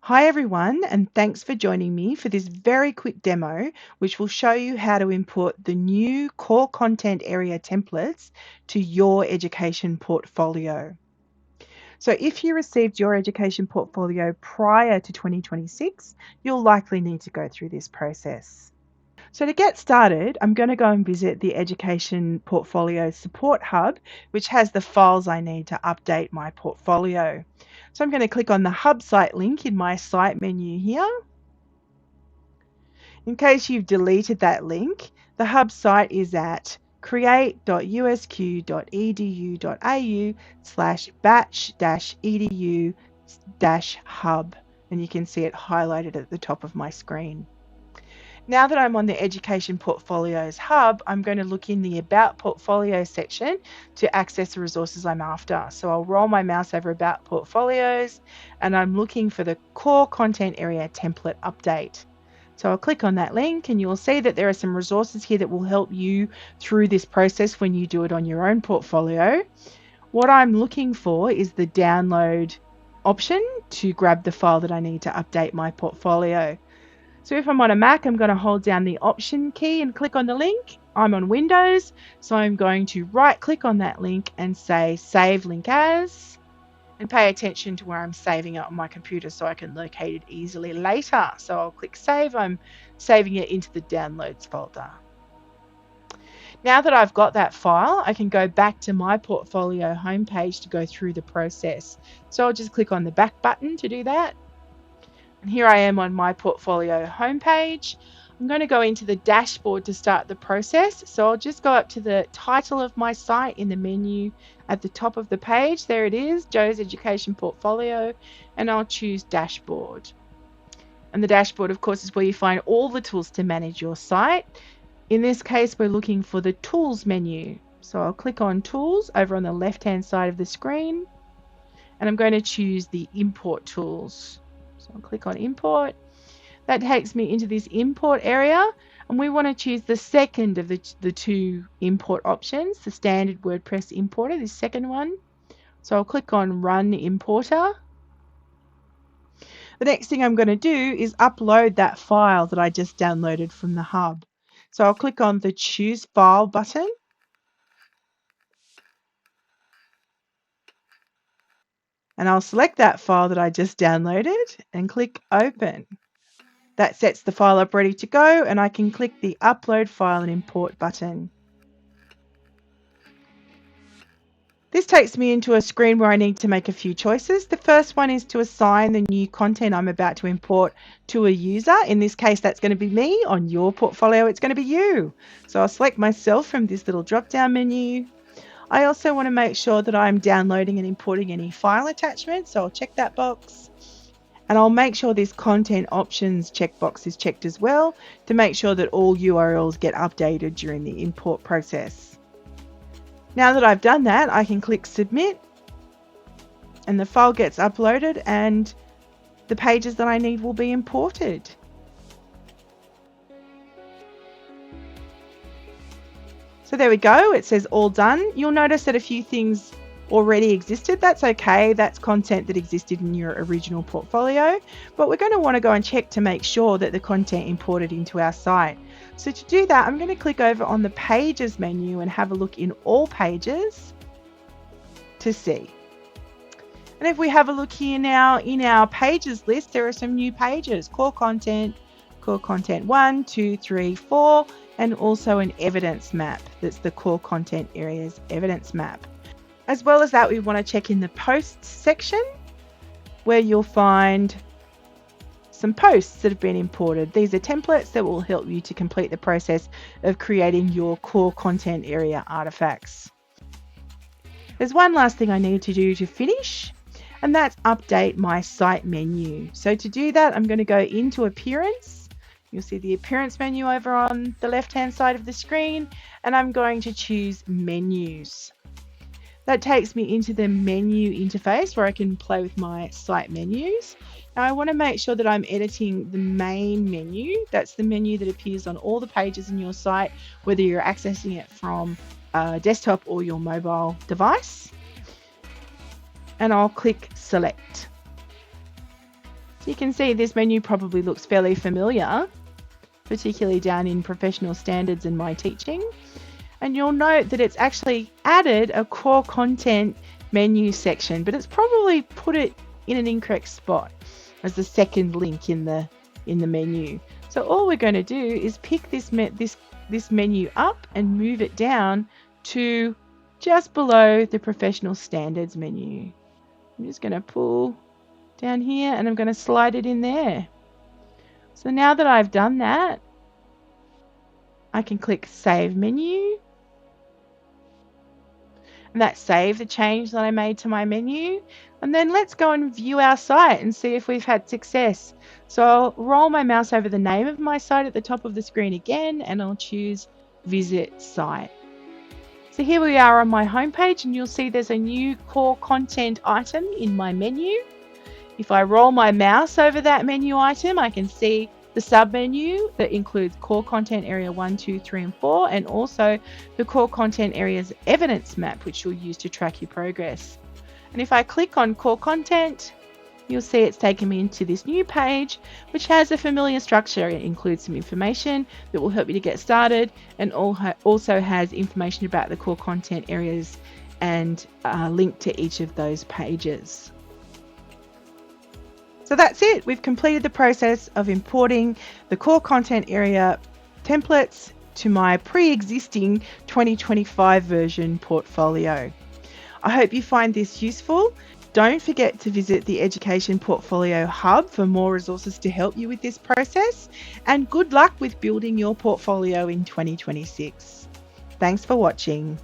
Hi everyone, and thanks for joining me for this very quick demo, which will show you how to import the new core content area templates to your education portfolio. So if you received your education portfolio prior to 2026, you'll likely need to go through this process. So to get started, I'm going to go and visit the Education Portfolio Support Hub, which has the files I need to update my portfolio. So I'm going to click on the Hub site link in my site menu here. In case you've deleted that link, the Hub site is at create.usq.edu.au/batch-edu-hub, and you can see it highlighted at the top of my screen. Now that I'm on the Education Portfolios Hub, I'm going to look in the About Portfolio section to access the resources I'm after. So I'll roll my mouse over About Portfolios and I'm looking for the Core Content Area Template Update. So I'll click on that link and you'll see that there are some resources here that will help you through this process when you do it on your own portfolio. What I'm looking for is the download option to grab the file that I need to update my portfolio. So if I'm on a Mac, I'm going to hold down the Option key and click on the link. I'm on Windows, so I'm going to right click on that link and say Save Link As, and pay attention to where I'm saving it on my computer so I can locate it easily later. So I'll click Save. I'm saving it into the Downloads folder. Now that I've got that file, I can go back to my portfolio homepage to go through the process. So I'll just click on the back button to do that. And here I am on my portfolio homepage. I'm going to go into the dashboard to start the process. So I'll just go up to the title of my site in the menu at the top of the page. There it is, Jo's Education Portfolio, and I'll choose Dashboard. And the dashboard, of course, is where you find all the tools to manage your site. In this case, we're looking for the Tools menu. So I'll click on Tools over on the left-hand side of the screen, and I'm going to choose the Import Tools. So I'll click on Import. That takes me into this import area, and we want to choose the second of the two import options, the standard WordPress importer, this second one. So I'll click on Run Importer. The next thing I'm going to do is upload that file that I just downloaded from the hub. So I'll click on the Choose File button. And I'll select that file that I just downloaded and click Open. That sets the file up ready to go, and I can click the Upload File and Import button. This takes me into a screen where I need to make a few choices. The first one is to assign the new content I'm about to import to a user. In this case, that's going to be me. On your portfolio, it's going to be you. So I'll select myself from this little drop-down menu. I also want to make sure that I'm downloading and importing any file attachments, so I'll check that box. And I'll make sure this content options checkbox is checked as well to make sure that all URLs get updated during the import process. Now that I've done that, I can click Submit, and the file gets uploaded and the pages that I need will be imported. So there we go, it says all done. You'll notice that a few things already existed. That's okay, that's content that existed in your original portfolio, but we're going to want to go and check to make sure that the content imported into our site. So to do that, I'm going to click over on the Pages menu and have a look in all pages to see. And if we have a look here now in our pages list, there are some new pages, Core Content 1, 2, 3, 4, and also an evidence map. That's the Core Content Areas evidence map. As well as that, we want to check in the Posts section where you'll find some posts that have been imported. These are templates that will help you to complete the process of creating your core content area artifacts. There's one last thing I need to do to finish, and that's update my site menu. So to do that, I'm going to go into Appearance. You'll see the Appearance menu over on the left-hand side of the screen, and I'm going to choose Menus. That takes me into the menu interface where I can play with my site menus. Now I want to make sure that I'm editing the main menu. That's the menu that appears on all the pages in your site, whether you're accessing it from a desktop or your mobile device. And I'll click Select. So you can see this menu probably looks fairly familiar, particularly down in professional standards and my teaching. And you'll note that it's actually added a core content menu section, but it's probably put it in an incorrect spot as the second link in the menu. So all we're going to do is pick this menu up and move it down to just below the professional standards menu. I'm just going to pull down here and I'm going to slide it in there. So now that I've done that, I can click Save Menu. And that saved the change that I made to my menu. And then let's go and view our site and see if we've had success. So I'll roll my mouse over the name of my site at the top of the screen again, and I'll choose Visit Site. So here we are on my homepage, and you'll see there's a new core content item in my menu. If I roll my mouse over that menu item, I can see the sub-menu that includes core content area 1, 2, 3, and 4, and also the core content area's evidence map, which you'll use to track your progress. And if I click on core content, you'll see it's taken me into this new page, which has a familiar structure. It includes some information that will help you to get started, and also has information about the core content areas and a link to each of those pages. So that's it. We've completed the process of importing the core content area templates to my pre-existing 2025 version portfolio. I hope you find this useful. Don't forget to visit the Education Portfolio Hub for more resources to help you with this process, and good luck with building your portfolio in 2026. Thanks for watching.